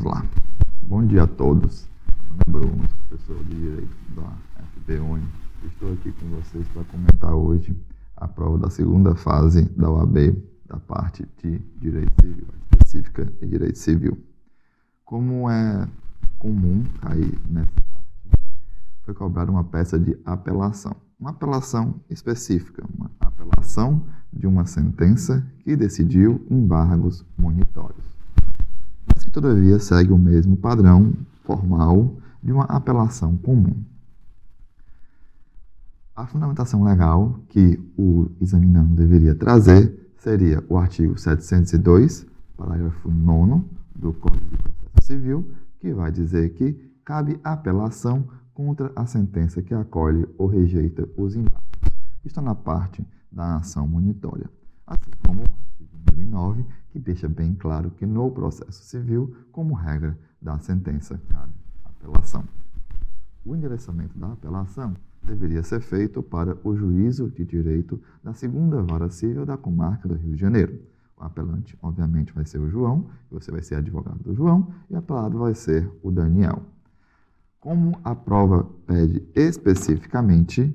lá. Bom dia a todos. Meu nome é Bruno, professor de Direito da FBUNI. Estou aqui com vocês para comentar hoje a prova da segunda fase da OAB, da parte de Direito Civil, específica de Direito Civil. Como é comum cair nessa parte, foi cobrada uma peça de apelação. Uma apelação específica, uma apelação de uma sentença que decidiu embargos monitórios, mas que todavia segue o mesmo padrão formal de uma apelação comum. A fundamentação legal que o examinando deveria trazer seria o artigo 702, parágrafo 9º do Código de Processo Civil, que vai dizer que cabe apelação contra a sentença que acolhe ou rejeita os embargos. Está na parte da ação monitória, assim como o artigo 1009, que deixa bem claro que no processo civil, como regra da sentença, cabe apelação. O endereçamento da apelação deveria ser feito para o Juízo de Direito da Segunda Vara Civil da Comarca do Rio de Janeiro. O apelante, obviamente, vai ser o João, você vai ser advogado do João, e o apelado vai ser o Daniel. Como a prova pede especificamente,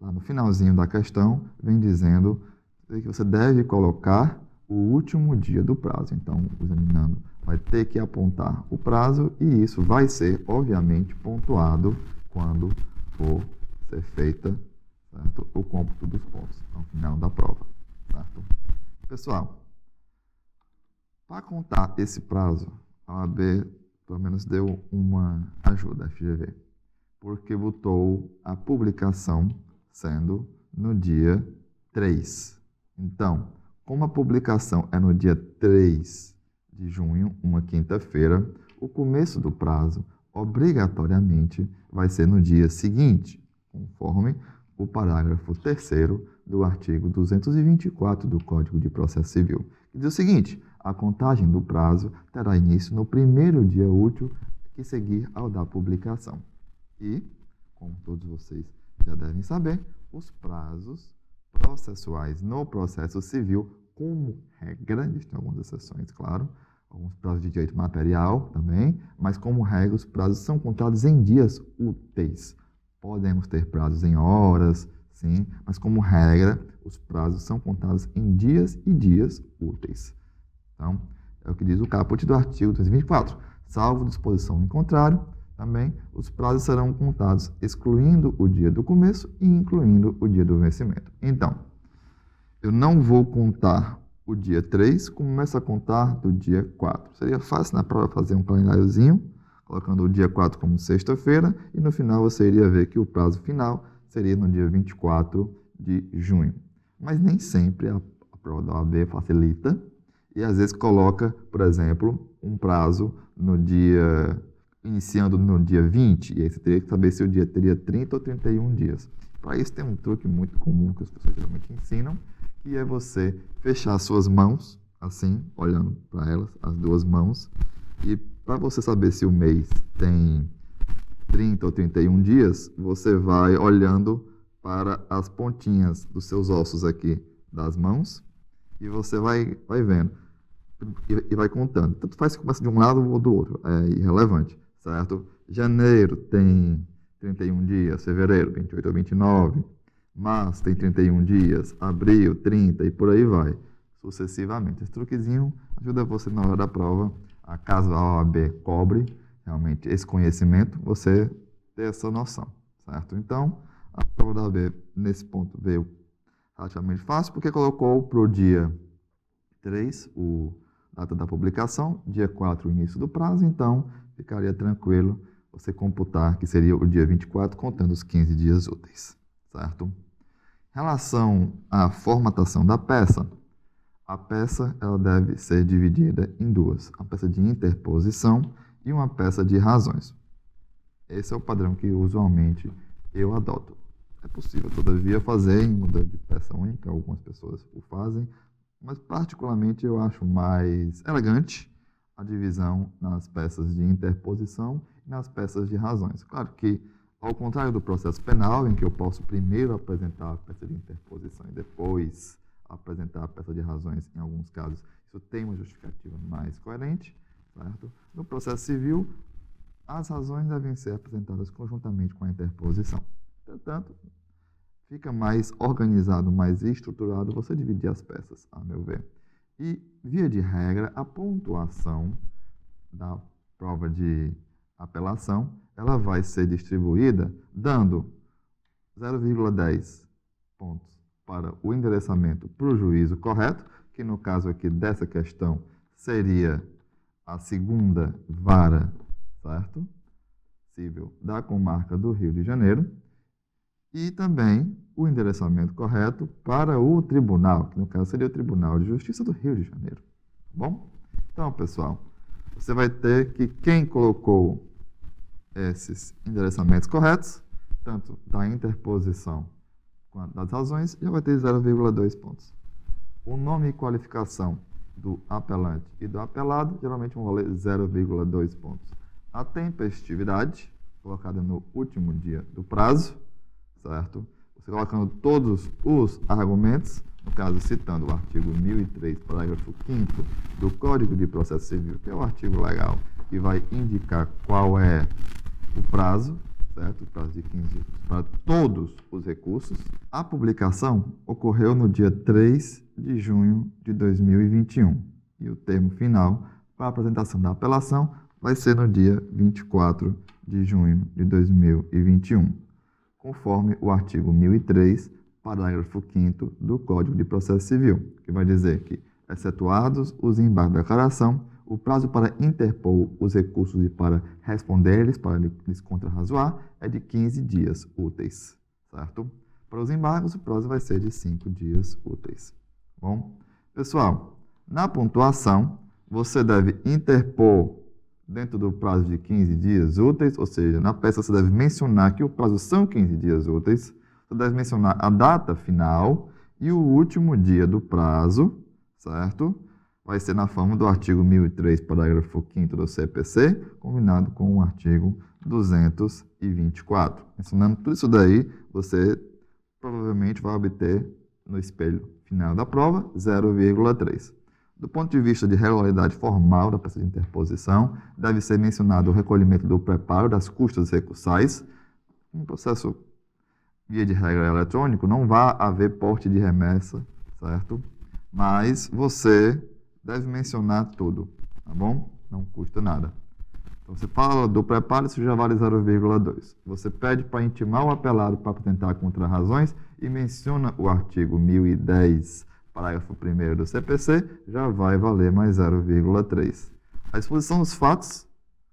lá no finalzinho da questão, vem dizendo que você deve colocar o último dia do prazo. Então, o examinando vai ter que apontar o prazo e isso vai ser, obviamente, pontuado quando for ser feita, certo, o cômputo dos pontos ao final da prova. Certo? Pessoal, para contar esse prazo, a OAB pelo menos deu uma ajuda, a FGV, porque botou a publicação sendo no dia 3. Então, como a publicação é no dia 3 de junho, uma quinta-feira, o começo do prazo, obrigatoriamente, vai ser no dia seguinte, conforme o parágrafo 3º do artigo 224 do Código de Processo Civil, que diz o seguinte: a contagem do prazo terá início no primeiro dia útil que seguir ao da publicação. E, como todos vocês já devem saber, os prazos processuais no processo civil, como regra, existem algumas exceções, claro, alguns prazos de direito material também, mas como regra os prazos são contados em dias úteis. Podemos ter prazos em horas, sim, mas como regra os prazos são contados em dias e dias úteis. Então, é o que diz o caput do artigo 324. Salvo disposição em contrário, também os prazos serão contados excluindo o dia do começo e incluindo o dia do vencimento. Então, eu não vou contar o dia 3, começo a contar do dia 4. Seria fácil na prova fazer um calendáriozinho, colocando o dia 4 como sexta-feira, e no final você iria ver que o prazo final seria no dia 24 de junho. Mas nem sempre a prova da OAB facilita, e às vezes coloca, por exemplo, um prazo no dia, iniciando no dia 20, e aí você teria que saber se o dia teria 30 ou 31 dias. Para isso tem um truque muito comum que as pessoas geralmente ensinam, que é você fechar as suas mãos, assim, olhando para elas, as duas mãos, e para você saber se o mês tem 30 ou 31 dias, você vai olhando para as pontinhas dos seus ossos aqui das mãos, e você vai vendo. E vai contando. Tanto faz que começa de um lado ou do outro, é irrelevante, certo? Janeiro tem 31 dias, fevereiro 28 ou 29, março tem 31 dias, abril 30 e por aí vai, sucessivamente. Esse truquezinho ajuda você na hora da prova, a caso a OAB cobre realmente esse conhecimento, você ter essa noção, certo? Então, a prova da OAB nesse ponto veio relativamente fácil, porque colocou para o dia 3 data da publicação, dia 4 o início do prazo, então ficaria tranquilo você computar que seria o dia 24, contando os 15 dias úteis, certo? Em relação à formatação da peça, a peça ela deve ser dividida em duas, a peça de interposição e uma peça de razões. Esse é o padrão que usualmente eu adoto. É possível, todavia, fazer em modelo de peça única, algumas pessoas o fazem, mas particularmente eu acho mais elegante a divisão nas peças de interposição e nas peças de razões. Claro que, ao contrário do processo penal, em que eu posso primeiro apresentar a peça de interposição e depois apresentar a peça de razões, em alguns casos, isso tem uma justificativa mais coerente, certo? No processo civil, as razões devem ser apresentadas conjuntamente com a interposição. Portanto, fica mais organizado, mais estruturado você dividir as peças, a meu ver. E, via de regra, a pontuação da prova de apelação, ela vai ser distribuída dando 0,10 pontos para o endereçamento para o juízo correto, que no caso aqui dessa questão seria a segunda vara, certo? Civil da comarca do Rio de Janeiro, e também o endereçamento correto para o tribunal, que no caso seria o Tribunal de Justiça do Rio de Janeiro. Tá bom? Então, pessoal, você vai ter que quem colocou esses endereçamentos corretos, tanto da interposição quanto das razões, já vai ter 0,2 pontos. O nome e qualificação do apelante e do apelado geralmente vão valer 0,2 pontos. A tempestividade, colocada no último dia do prazo, certo? Você colocando todos os argumentos, no caso citando o artigo 1003, parágrafo 5º do Código de Processo Civil, que é o artigo legal que vai indicar qual é o prazo, certo? O prazo de 15 dias para todos os recursos. A publicação ocorreu no dia 3 de junho de 2021 e o termo final para a apresentação da apelação vai ser no dia 24 de junho de 2021, conforme o artigo 1003, parágrafo 5º do Código de Processo Civil, que vai dizer que, excetuados os embargos da declaração, o prazo para interpor os recursos e para responder-lhes, para lhes contrarrazoar, é de 15 dias úteis, certo? Para os embargos, o prazo vai ser de 5 dias úteis. Bom, pessoal, na pontuação, você deve interpor dentro do prazo de 15 dias úteis, ou seja, na peça você deve mencionar que o prazo são 15 dias úteis, você deve mencionar a data final e o último dia do prazo, certo? Vai ser na forma do artigo 1003, parágrafo 5º do CPC, combinado com o artigo 224. Mencionando tudo isso daí, você provavelmente vai obter no espelho final da prova 0,3. Do ponto de vista de regularidade formal da peça de interposição, deve ser mencionado o recolhimento do preparo das custas recursais. No processo via de regra eletrônico, não vai haver porte de remessa, certo? Mas você deve mencionar tudo, tá bom? Não custa nada. Então, você fala do preparo, isso já vale 0,2. Você pede para intimar o apelado para apresentar contrarrazões e menciona o artigo 1010, parágrafo 1º do CPC, já vai valer mais 0,3. A exposição dos fatos,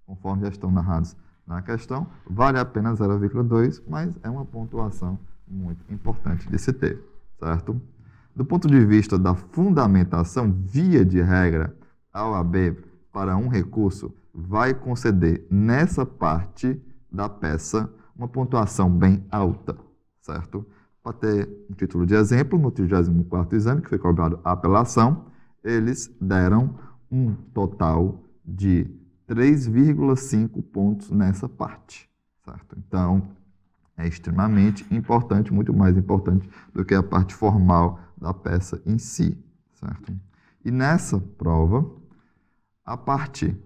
conforme já estão narrados na questão, vale apenas 0,2, mas é uma pontuação muito importante de se ter, certo? Do ponto de vista da fundamentação, via de regra, a OAB, para um recurso, vai conceder nessa parte da peça uma pontuação bem alta, certo? Para ter um título de exemplo, no 34º exame, que foi cobrado a apelação, eles deram um total de 3,5 pontos nessa parte, certo? Então, é extremamente importante, muito mais importante do que a parte formal da peça em si, certo? E nessa prova, a parte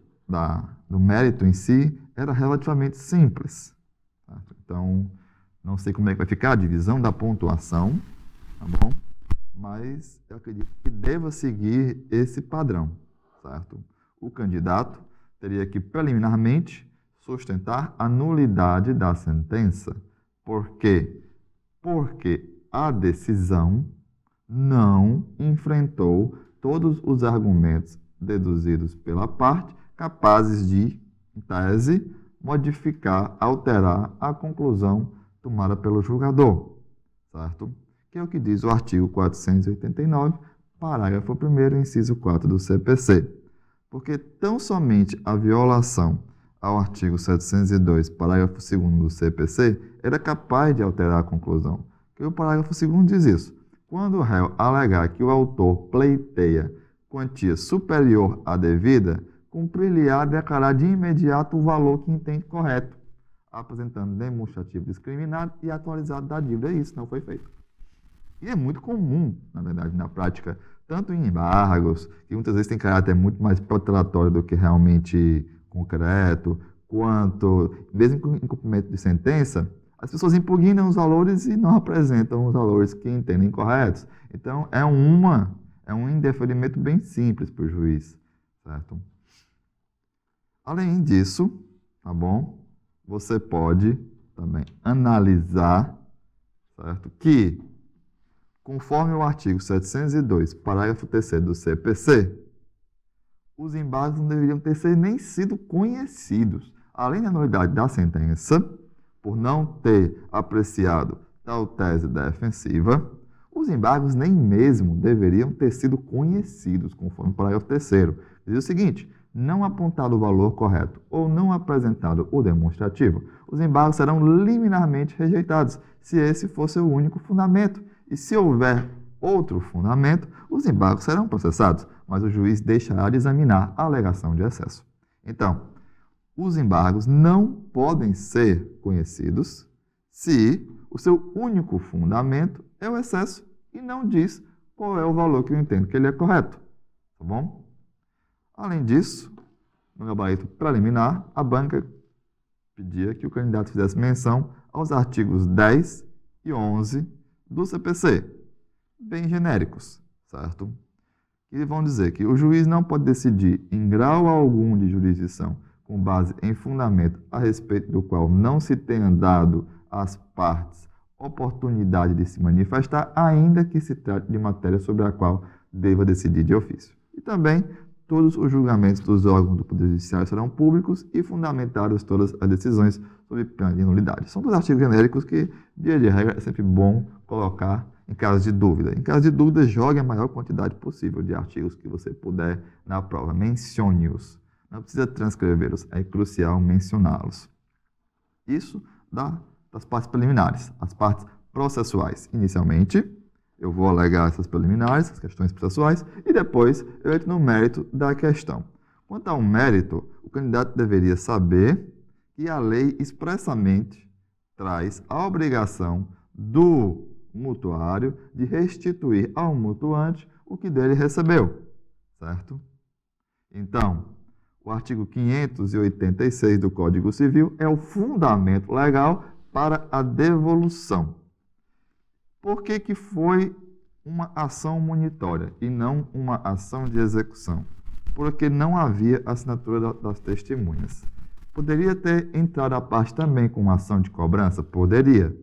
do mérito em si era relativamente simples, certo? Então, não sei como é que vai ficar a divisão da pontuação, tá bom? Mas eu acredito que deva seguir esse padrão, certo? O candidato teria que preliminarmente sustentar a nulidade da sentença. Por quê? Porque a decisão não enfrentou todos os argumentos deduzidos pela parte capazes de, em tese, modificar, alterar a conclusão tomada pelo julgador, certo? Que é o que diz o artigo 489, parágrafo 1º, inciso 4 do CPC. Porque tão somente a violação ao artigo 702, parágrafo 2º do CPC, era capaz de alterar a conclusão. Que o parágrafo 2º diz isso. Quando o réu alegar que o autor pleiteia quantia superior à devida, cumprir-lhe-á declarar de imediato o valor que entende correto, apresentando demonstrativo discriminado e atualizado da dívida. Isso não foi feito. E é muito comum, na verdade, na prática, tanto em embargos, que muitas vezes tem caráter muito mais protelatório do que realmente concreto, quanto, mesmo em cumprimento de sentença, as pessoas impugnam os valores e não apresentam os valores que entendem corretos. Então, é um indeferimento bem simples para o juiz, certo? Além disso, tá bom? Você pode também analisar, certo? Que, conforme o artigo 702, parágrafo 3º do CPC, os embargos não deveriam nem sido conhecidos. Além da nulidade da sentença, por não ter apreciado tal tese defensiva, os embargos nem mesmo deveriam ter sido conhecidos, conforme o parágrafo 3º. Diz o seguinte: não apontado o valor correto ou não apresentado o demonstrativo, os embargos serão liminarmente rejeitados, se esse fosse o único fundamento. E se houver outro fundamento, os embargos serão processados, mas o juiz deixará de examinar a alegação de excesso. Então, os embargos não podem ser conhecidos se o seu único fundamento é o excesso e não diz qual é o valor que eu entendo que ele é correto. Tá bom? Além disso, no gabarito preliminar, a banca pedia que o candidato fizesse menção aos artigos 10 e 11 do CPC, bem genéricos, certo? Que vão dizer que o juiz não pode decidir em grau algum de jurisdição com base em fundamento a respeito do qual não se tenha dado às partes oportunidade de se manifestar, ainda que se trate de matéria sobre a qual deva decidir de ofício. E também, todos os julgamentos dos órgãos do Poder Judiciário serão públicos e fundamentadas todas as decisões sob pena de nulidade. São dois artigos genéricos que, via de regra, é sempre bom colocar em caso de dúvida. Em caso de dúvida, jogue a maior quantidade possível de artigos que você puder na prova. Mencione-os. Não precisa transcrevê-los, é crucial mencioná-los. Isso das partes preliminares. As partes processuais. Inicialmente, eu vou alegar essas preliminares, as questões processuais, e depois eu entro no mérito da questão. Quanto ao mérito, o candidato deveria saber que a lei expressamente traz a obrigação do mutuário de restituir ao mutuante o que dele recebeu, certo? Então, o artigo 586 do Código Civil é o fundamento legal para a devolução. Por que foi uma ação monitória e não uma ação de execução? Porque não havia assinatura das testemunhas. Poderia ter entrado a parte também com uma ação de cobrança? Poderia,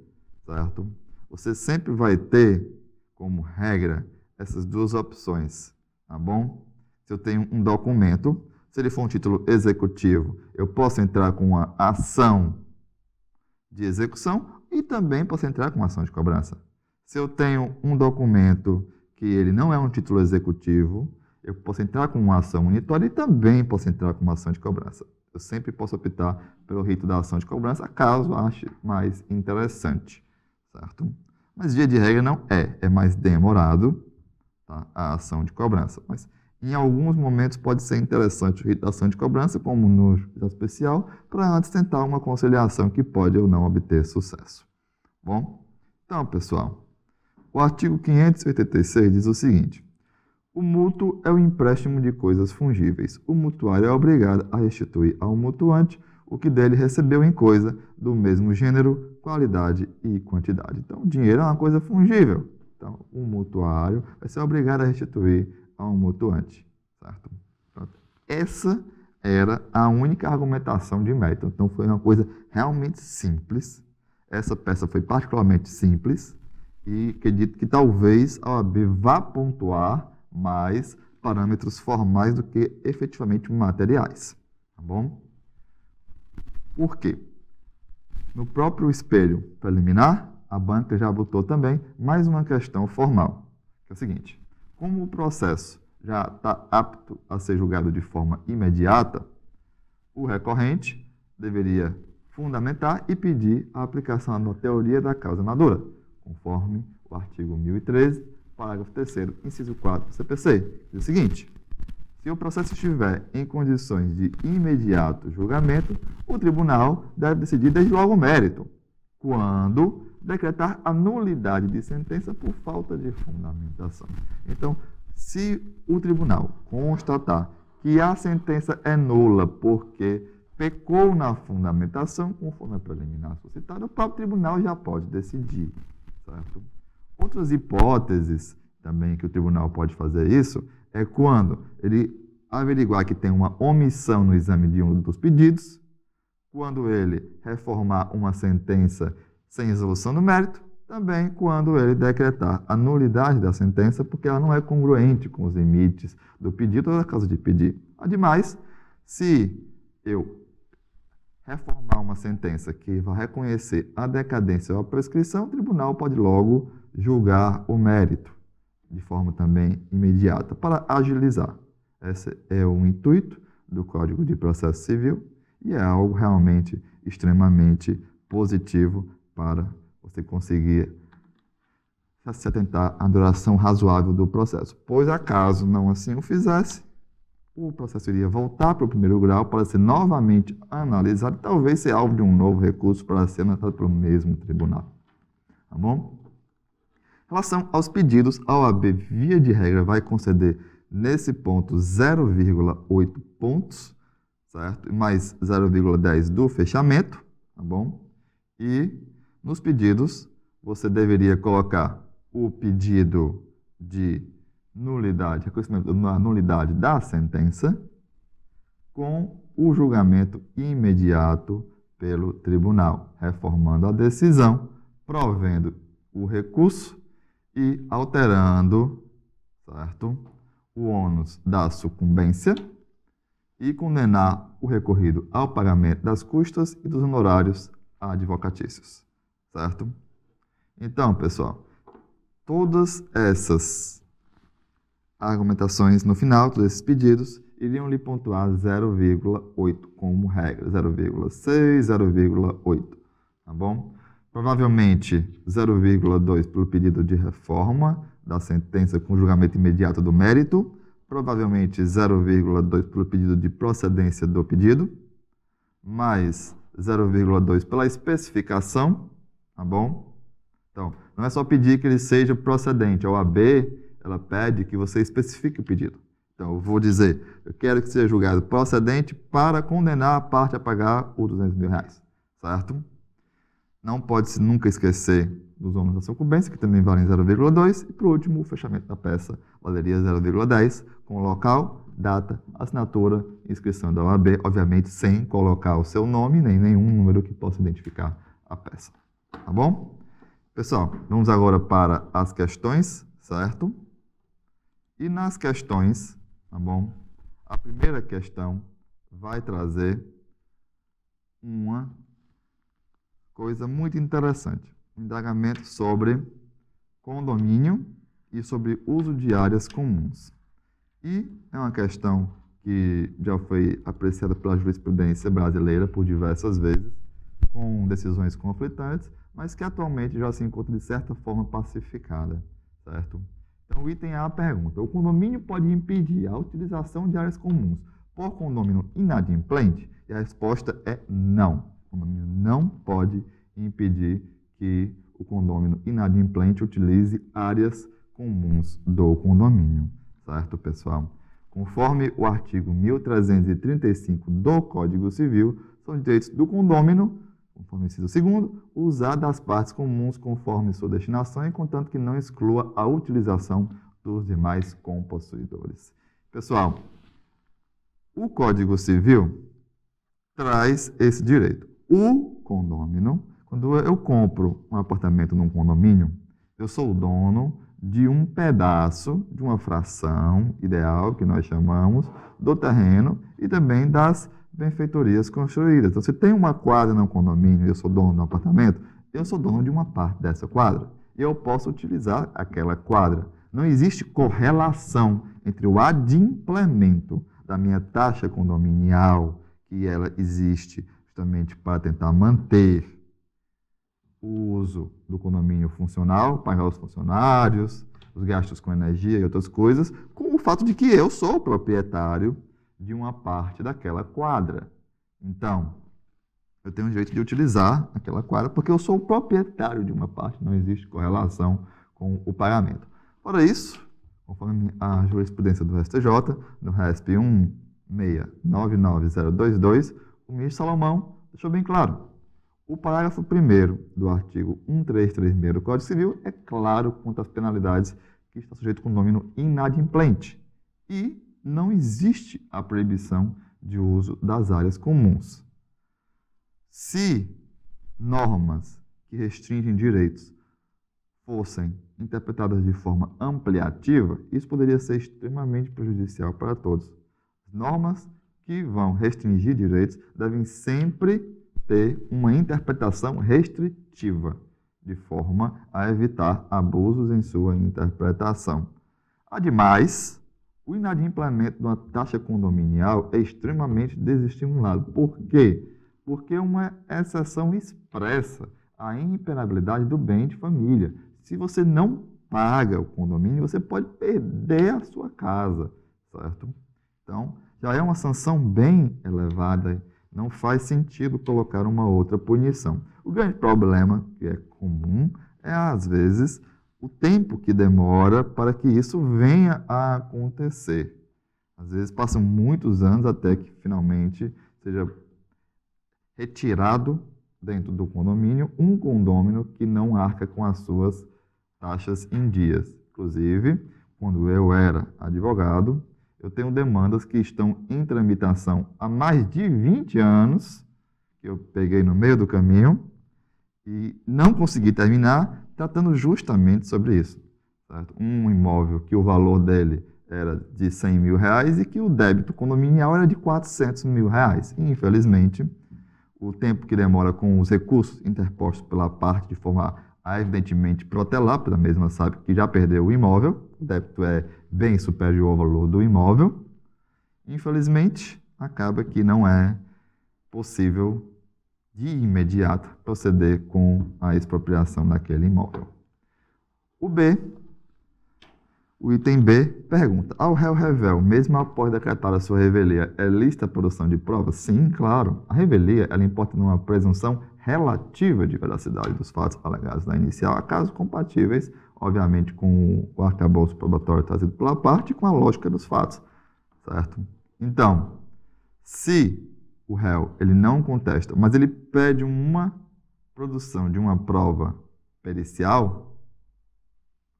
certo? Você sempre vai ter, como regra, essas duas opções, tá bom? Se eu tenho um documento, se ele for um título executivo, eu posso entrar com uma ação de execução e também posso entrar com uma ação de cobrança. Se eu tenho um documento que ele não é um título executivo, eu posso entrar com uma ação monitória e também posso entrar com uma ação de cobrança. Eu sempre posso optar pelo rito da ação de cobrança, caso ache mais interessante, certo? Mas, via de regra, não é mais demorado, tá, a ação de cobrança. Mas, em alguns momentos, pode ser interessante o rito da ação de cobrança, como no juizado especial, para antes tentar uma conciliação que pode ou não obter sucesso. Bom, então, pessoal, o artigo 586 diz o seguinte: o mútuo é o empréstimo de coisas fungíveis. O mutuário é obrigado a restituir ao mutuante o que dele recebeu em coisa do mesmo gênero, qualidade e quantidade. Então, o dinheiro é uma coisa fungível. Então, o mutuário vai ser obrigado a restituir ao mutuante, certo? Pronto. Essa era a única argumentação de mérito. Então, foi uma coisa realmente simples. Essa peça foi particularmente simples e acredito que talvez a OAB vá pontuar mais parâmetros formais do que efetivamente materiais, tá bom? Por quê? No próprio espelho preliminar, a banca já botou também mais uma questão formal, que é o seguinte: como o processo já está apto a ser julgado de forma imediata, o recorrente deveria fundamentar e pedir a aplicação da teoria da causa madura, conforme o artigo 1013, parágrafo 3º, inciso 4 do CPC. Diz o seguinte: se o processo estiver em condições de imediato julgamento, o tribunal deve decidir desde logo o mérito, quando decretar a nulidade de sentença por falta de fundamentação. Então, Se o tribunal constatar que a sentença é nula porque pecou na fundamentação, conforme a preliminar suscitada, o próprio tribunal já pode decidir, certo? Outras hipóteses também que o tribunal pode fazer isso é quando ele averiguar que tem uma omissão no exame de um dos pedidos, quando ele reformar uma sentença sem resolução do mérito, também quando ele decretar a nulidade da sentença, porque ela não é congruente com os limites do pedido ou da causa de pedir. Ademais, se eu reformar uma sentença que vai reconhecer a decadência ou a prescrição, o tribunal pode logo julgar o mérito de forma também imediata, para agilizar. Esse é o intuito do Código de Processo Civil e é algo realmente extremamente positivo para você conseguir se atentar à duração razoável do processo. Pois, acaso não assim o fizesse, o processo iria voltar para o primeiro grau para ser novamente analisado e talvez ser alvo de um novo recurso para ser analisado pelo mesmo tribunal. Tá bom? Em relação aos pedidos, a OAB, via de regra, vai conceder nesse ponto 0,8 pontos, certo? Mais 0,10 do fechamento, tá bom? E nos pedidos, você deveria colocar o pedido de nulidade, reconhecimento da nulidade da sentença, com o julgamento imediato pelo tribunal, reformando a decisão, provendo o recurso e alterando, certo, o ônus da sucumbência e condenar o recorrido ao pagamento das custas e dos honorários advocatícios, certo? Então, pessoal, todas essas argumentações no final, todos esses pedidos, iriam lhe pontuar 0,8 como regra, 0,6, 0,8, tá bom? Provavelmente 0,2 pelo pedido de reforma da sentença com julgamento imediato do mérito, provavelmente 0,2 pelo pedido de procedência do pedido, mais 0,2 pela especificação, tá bom? Então, não é só pedir que ele seja procedente, a OAB, ela pede que você especifique o pedido. Então, eu vou dizer, eu quero que seja julgado procedente para condenar a parte a pagar os R$200 mil, certo? Não pode-se nunca esquecer dos ônus da sucumbência, que também valem 0,2, e, por último, o fechamento da peça valeria 0,10, com local, data, assinatura e inscrição da OAB, obviamente sem colocar o seu nome, nem nenhum número que possa identificar a peça. Tá bom? Pessoal, vamos agora para as questões, certo? E nas questões, tá bom? A primeira questão vai trazer uma coisa muito interessante, um indagamento sobre condomínio e sobre uso de áreas comuns. E é uma questão que já foi apreciada pela jurisprudência brasileira por diversas vezes, com decisões conflitantes, mas que atualmente já se encontra de certa forma pacificada, certo? Então, o item A pergunta: o condomínio pode impedir a utilização de áreas comuns por condomínio inadimplente? E a resposta é não. O condomínio não pode impedir que o condomínio inadimplente utilize áreas comuns do condomínio, certo, pessoal? Conforme o artigo 1335 do Código Civil, são direitos do condômino, conforme o inciso 2º, usar das partes comuns conforme sua destinação, e contanto que não exclua a utilização dos demais compossuidores. Pessoal, o Código Civil traz esse direito. O condômino, quando eu compro um apartamento num condomínio, eu sou o dono de um pedaço, de uma fração ideal, que nós chamamos, do terreno e também das benfeitorias construídas. Então, se tem uma quadra no condomínio e eu sou dono do apartamento, eu sou dono de uma parte dessa quadra. E eu posso utilizar aquela quadra. Não existe correlação entre o adimplemento da minha taxa condominial, que ela existe justamente para tentar manter o uso do condomínio funcional, pagar os funcionários, os gastos com energia e outras coisas, com o fato de que eu sou o proprietário de uma parte daquela quadra. Então, eu tenho o direito de utilizar aquela quadra porque eu sou o proprietário de uma parte, não existe correlação com o pagamento. Fora isso, Conforme a jurisprudência do STJ, no RESP 1699022, o ministro Salomão deixou bem claro. O parágrafo 1º do artigo 1336 do Código Civil é claro quanto às penalidades que está sujeito com o condômino inadimplente. E não existe a proibição de uso das áreas comuns. Se normas que restringem direitos fossem interpretadas de forma ampliativa, isso poderia ser extremamente prejudicial para todos. Normas que vão restringir direitos devem sempre ter uma interpretação restritiva, de forma a evitar abusos em sua interpretação. Ademais, o inadimplemento de uma taxa condominial é extremamente desestimulado. Por quê? Porque é uma exceção expressa à impenabilidade do bem de família. Se você não paga o condomínio, você pode perder a sua casa, certo? Então, já é uma sanção bem elevada, não faz sentido colocar uma outra punição. O grande problema, que é comum, é, às vezes, o tempo que demora para que isso venha a acontecer. Às vezes, passam muitos anos até que, finalmente, seja retirado dentro do condomínio um condômino que não arca com as suas taxas em dias. Inclusive, quando eu era advogado, eu tenho demandas que estão em tramitação há mais de 20 anos, que eu peguei no meio do caminho e não consegui terminar, tratando justamente sobre isso. Certo? Um imóvel que o valor dele era de R$100 mil e que o débito condominial era de R$400 mil. E, infelizmente, o tempo que demora com os recursos interpostos pela parte de forma a, evidentemente, protelar, porque a mesma sabe que já perdeu o imóvel, o débito é bem superior ao valor do imóvel. Infelizmente, acaba que não é possível, de imediato, proceder com a expropriação daquele imóvel. O item B pergunta: ao réu revel, mesmo após decretar a sua revelia, é lícita a produção de provas? Sim, claro. A revelia ela importa numa presunção relativa de veracidade dos fatos alegados na inicial, a casos compatíveis, obviamente, com o arcabouço probatório trazido pela parte e com a lógica dos fatos, certo? Então, se o réu ele não contesta, mas ele pede uma produção de uma prova pericial,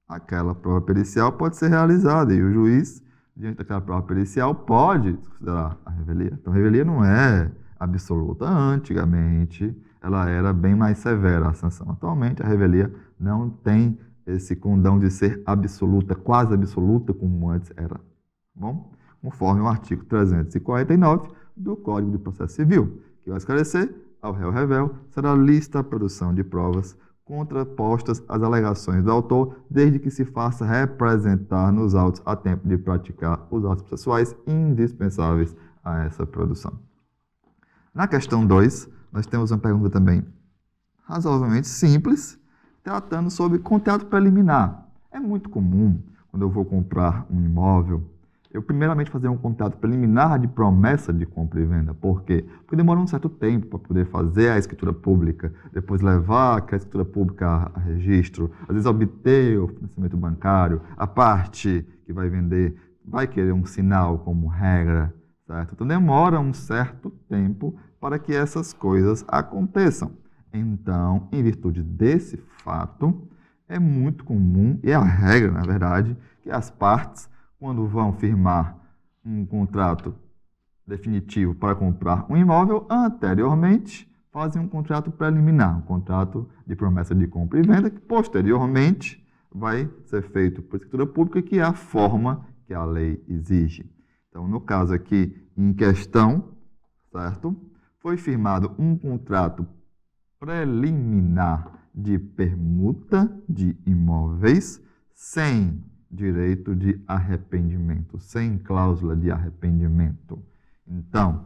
aquela prova pericial pode ser realizada e o juiz, diante daquela prova pericial, pode considerar a revelia. Então, a revelia não é absoluta. Antigamente, ela era bem mais severa a sanção. Atualmente, a revelia não tem esse condão de ser absoluta, quase absoluta, como antes era. Bom, conforme o artigo 349 do Código de Processo Civil, que vai esclarecer: ao réu revel será lícita a produção de provas contrapostas às alegações do autor, desde que se faça representar nos autos a tempo de praticar os atos processuais indispensáveis a essa produção. Na questão 2, nós temos uma pergunta também razoavelmente simples, tratando sobre contrato preliminar. É muito comum, quando eu vou comprar um imóvel, eu primeiramente fazer um contrato preliminar de promessa de compra e venda. Por quê? Porque demora um certo tempo para poder fazer a escritura pública, depois levar aquela escritura pública a registro, às vezes obter o financiamento bancário, a parte que vai vender vai querer um sinal como regra, certo? Então demora um certo tempo para que essas coisas aconteçam. Então, em virtude desse fato, é muito comum, e é a regra, na verdade, que as partes, quando vão firmar um contrato definitivo para comprar um imóvel, anteriormente fazem um contrato preliminar, um contrato de promessa de compra e venda, que posteriormente vai ser feito por escritura pública, que é a forma que a lei exige. Então, no caso aqui em questão, certo? Foi firmado um contrato preliminar de permuta de imóveis sem direito de arrependimento, sem cláusula de arrependimento. Então,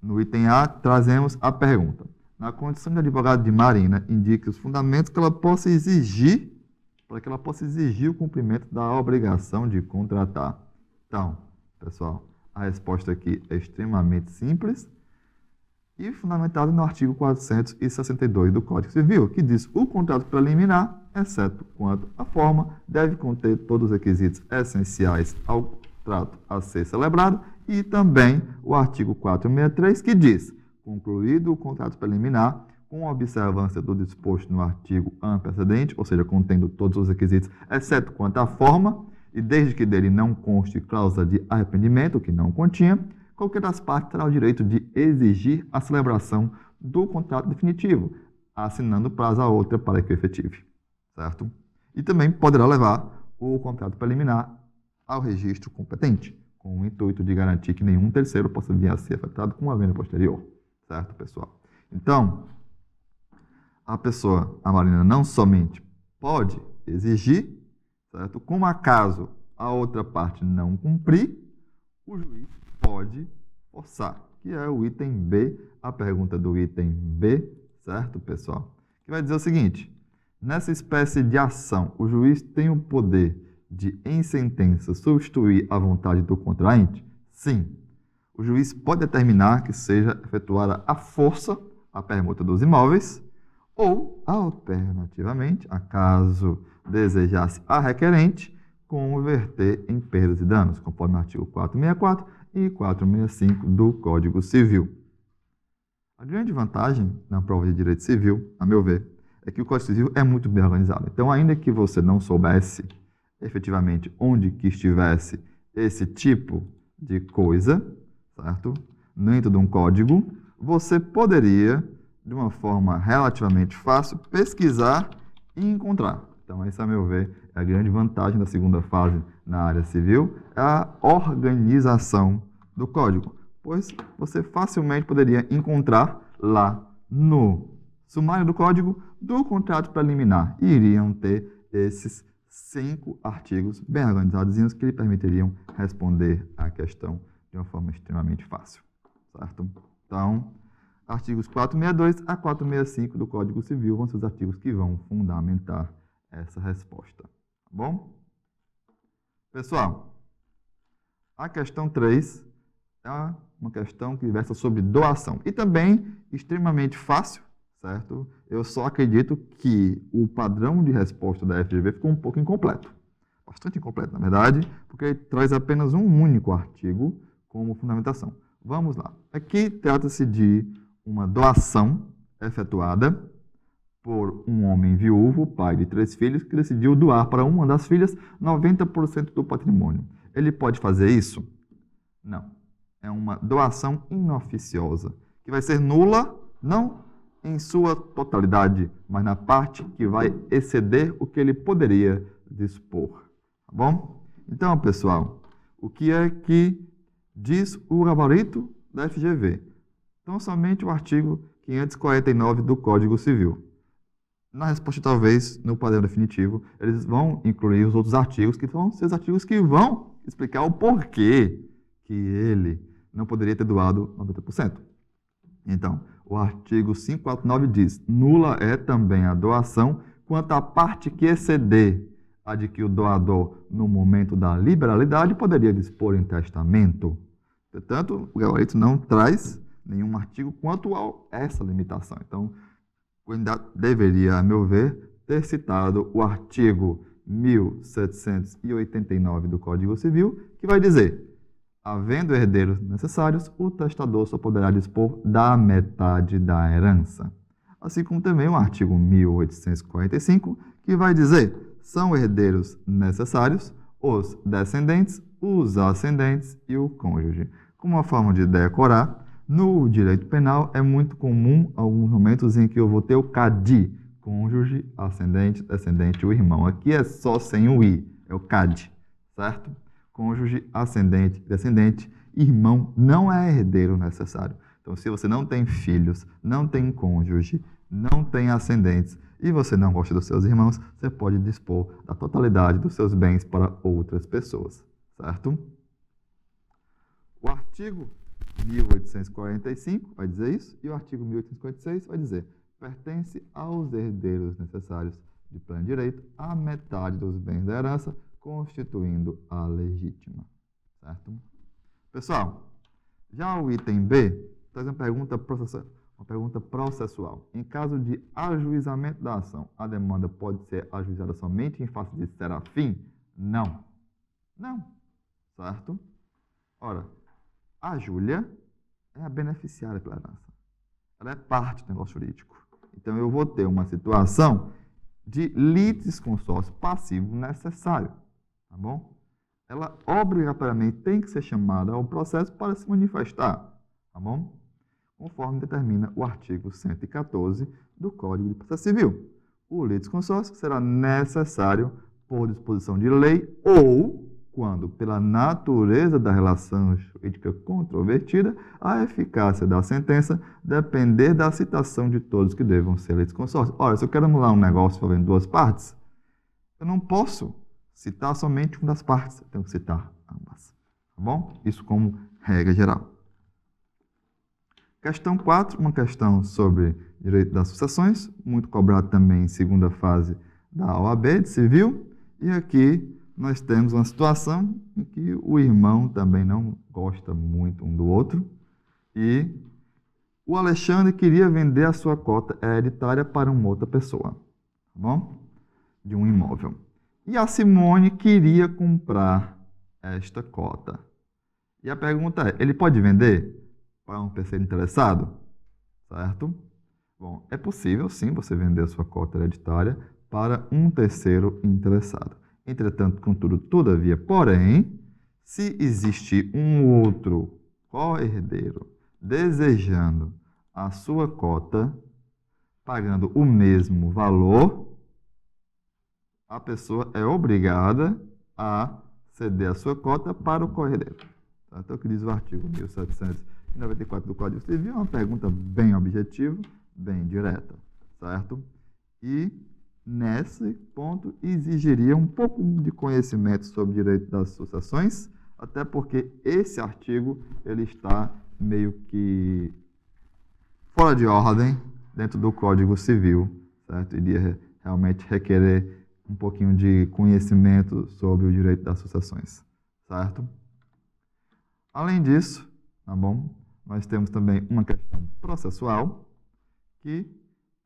no item A, trazemos a pergunta: na condição de advogado de Marina, indique os fundamentos que ela possa exigir, para que ela possa exigir o cumprimento da obrigação de contratar. Então, pessoal, a resposta aqui é extremamente simples e fundamentado no artigo 462 do Código Civil, que diz: o contrato preliminar, exceto quanto à forma, deve conter todos os requisitos essenciais ao contrato a ser celebrado, e também o artigo 463, que diz: concluído o contrato preliminar, com observância do disposto no artigo antecedente, ou seja, contendo todos os requisitos, exceto quanto à forma, e desde que dele não conste cláusula de arrependimento, que não continha, qualquer das partes terá o direito de exigir a celebração do contrato definitivo, assinando prazo a outra para que o efetive, certo? E também poderá levar o contrato preliminar ao registro competente, com o intuito de garantir que nenhum terceiro possa vir a ser afetado com a venda posterior, certo, pessoal? Então, a Marina não somente pode exigir, certo? Como acaso a outra parte não cumprir, o juiz pode forçar, que é o item B, a pergunta do item B, certo, pessoal? Que vai dizer o seguinte: nessa espécie de ação, o juiz tem o poder de, em sentença, substituir a vontade do contraente? Sim. O juiz pode determinar que seja efetuada à força a permuta dos imóveis, ou, alternativamente, acaso desejasse a requerente, converter em perdas e danos, conforme o artigo 464 e 465 do Código Civil. A grande vantagem na prova de direito civil, a meu ver, é que o Código Civil é muito bem organizado. Então, ainda que você não soubesse efetivamente onde que estivesse esse tipo de coisa, certo? Dentro de um código, você poderia, de uma forma relativamente fácil, pesquisar e encontrar. Então, essa, a meu ver, é a grande vantagem da segunda fase na área civil, é a organização do código, pois você facilmente poderia encontrar lá no sumário do código do contrato preliminar, e iriam ter esses 5 artigos bem organizados que lhe permitiriam responder à questão de uma forma extremamente fácil, certo? Então, artigos 462 a 465 do Código Civil vão ser os artigos que vão fundamentar essa resposta, tá bom? Pessoal, a questão 3 é uma questão que versa sobre doação e também extremamente fácil, certo? Eu só acredito que o padrão de resposta da FGV ficou um pouco incompleto, bastante incompleto, na verdade, porque ele traz apenas um único artigo como fundamentação. Vamos lá. Aqui trata-se de uma doação efetuada por um homem viúvo, pai de 3 filhos, que decidiu doar para uma das filhas 90% do patrimônio. Ele pode fazer isso? Não. É uma doação inoficiosa, que vai ser nula, não em sua totalidade, mas na parte que vai exceder o que ele poderia dispor. Tá bom? Então, pessoal, o que é que diz o gabarito da FGV? Então, somente o artigo 549 do Código Civil. Na resposta, talvez, no padrão definitivo, eles vão incluir os outros artigos, que vão ser os artigos que vão explicar o porquê que ele não poderia ter doado 90%. Então, o artigo 549 diz: nula é também a doação quanto à parte que exceder a de que o doador, no momento da liberalidade, poderia dispor em testamento. Portanto, o gabarito não traz nenhum artigo quanto a essa limitação. Então, o candidato deveria, a meu ver, ter citado o artigo 1789 do Código Civil, que vai dizer: havendo herdeiros necessários, o testador só poderá dispor da metade da herança. Assim como também o artigo 1845, que vai dizer: são herdeiros necessários os descendentes, os ascendentes e o cônjuge. Como uma forma de decorar, no direito penal é muito comum alguns momentos em que eu vou ter o CAD, cônjuge, ascendente, descendente e o irmão. Aqui é só sem o I, é o CAD, certo? Cônjuge, ascendente, descendente, irmão não é herdeiro necessário. Então, se você não tem filhos, não tem cônjuge, não tem ascendentes e você não gosta dos seus irmãos, você pode dispor da totalidade dos seus bens para outras pessoas, certo? O artigo 1845 vai dizer isso e o artigo 1856 vai dizer: pertence aos herdeiros necessários de pleno direito a metade dos bens da herança, constituindo a legítima, certo? Pessoal, já o item B Traz uma pergunta processual. Em caso de ajuizamento da ação, a demanda pode ser ajuizada somente em face de Serafim? Não. Não. Certo? Ora, a Júlia é a beneficiária pela herança. Ela é parte do negócio jurídico. Então, eu vou ter uma situação de litisconsórcio passivo necessário. Tá bom? Ela obrigatoriamente tem que ser chamada ao processo para se manifestar. Tá bom? Conforme determina o artigo 114 do Código de Processo Civil. O litisconsórcio será necessário por disposição de lei ou quando, pela natureza da relação jurídica controvertida, a eficácia da sentença depender da citação de todos que devam ser litisconsórcio. Ora, se eu quero anular um negócio envolvendo duas partes, eu não posso citar somente uma das partes, eu tenho que citar ambas. Tá bom? Isso como regra geral. Questão 4, uma questão sobre direito das sucessões, muito cobrado também em segunda fase da OAB de civil. E aqui nós temos uma situação em que o irmão também não gosta muito um do outro. E o Alexandre queria vender a sua cota hereditária para uma outra pessoa, tá bom? De um imóvel. E a Simone queria comprar esta cota. E a pergunta é, ele pode vender para um terceiro interessado? Certo? Bom, é possível sim você vender a sua cota hereditária para um terceiro interessado. Entretanto, contudo, todavia, porém, se existe um outro co-herdeiro desejando a sua cota, pagando o mesmo valor, a pessoa é obrigada a ceder a sua cota para o co-herdeiro. Então, o que diz o artigo 1794 do Código Civil é uma pergunta bem objetiva, bem direta, certo? E, nesse ponto, exigiria um pouco de conhecimento sobre o direito das sucessões, até porque esse artigo ele está meio que fora de ordem dentro do Código Civil, certo? Iria realmente requerer um pouquinho de conhecimento sobre o direito das sucessões, certo? Além disso, tá bom? Nós temos também uma questão processual, que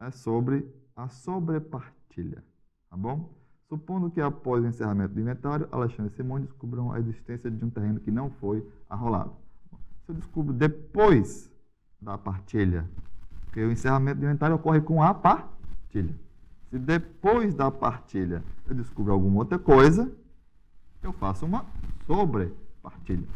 é sobre a sobrepartilha, tá bom? Supondo que após o encerramento do inventário, Alexandre e Simone descubram a existência de um terreno que não foi arrolado. Se eu descubro depois da partilha, porque o encerramento do inventário ocorre com a partilha. Se depois da partilha eu descubro alguma outra coisa, eu faço uma sobrepartilha,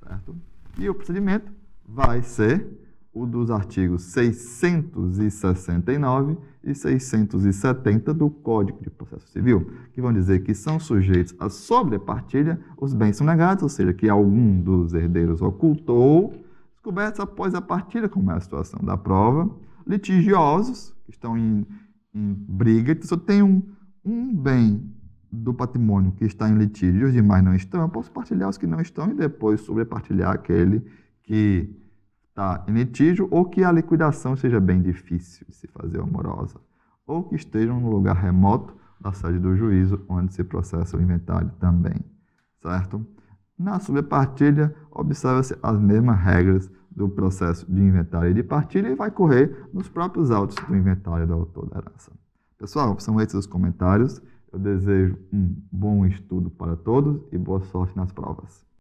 certo? E o procedimento vai ser o dos artigos 669 e 670 do Código de Processo Civil, que vão dizer que são sujeitos à sobrepartilha os bens sonegados, ou seja, que algum dos herdeiros ocultou, descobertos após a partilha, como é a situação da prova, litigiosos, que estão em briga, que se eu tenho um bem do patrimônio que está em litígio e os demais não estão, eu posso partilhar os que não estão e depois sobrepartilhar aquele que está em litígio ou que a liquidação seja bem difícil de se fazer amorosa, ou que estejam no lugar remoto da sede do juízo onde se processa o inventário também, certo? Na sobrepartilha, observa-se as mesmas regras do processo de inventário e de partilha e vai correr nos próprios autos do inventário do autor da herança. Pessoal, são esses os comentários. Eu desejo um bom estudo para todos e boa sorte nas provas.